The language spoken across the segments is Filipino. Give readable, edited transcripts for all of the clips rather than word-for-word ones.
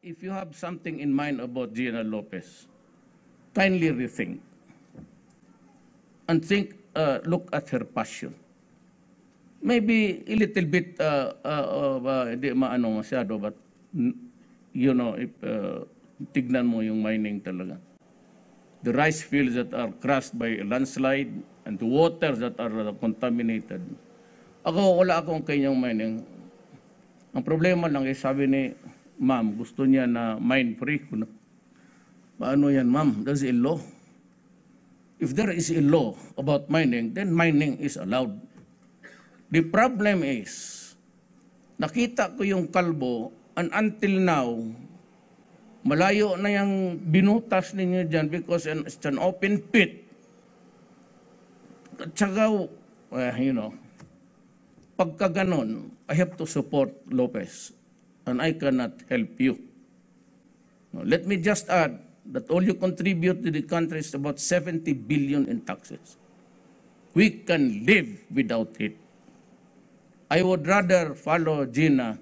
if you have something in mind about Gina Lopez, kindly rethink and think, look at her passion. Maybe a little bit, hindi maano masyado, but you know, if tignan mo yung mining talaga. The rice fields that are crushed by a landslide and the waters that are contaminated. Ako, wala akong kanyang mining. Ang problema lang, sabi ni ma'am, gusto niya na mine free. Paano yan, ma'am? There's a law. If there is a law about mining, then mining is allowed. The problem is, nakita ko yung kalbo, and until now, malayo na yung binutas ninyo dyan because it's an open pit. At saka, you know, pagka ganon, I have to support Lopez and I cannot help you. Let me just add that all you contribute to the country is about 70 billion in taxes. We can live without it. I would rather follow Gina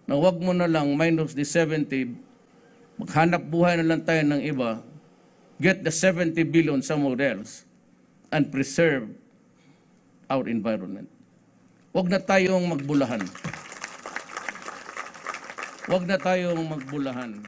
na wag mo na lang minus the 70, maghanap buhay na lang tayo ng iba, get the 70 billion somewhere else, and preserve our environment. Wag na tayong magbulahan. Wag na tayong magbulahan.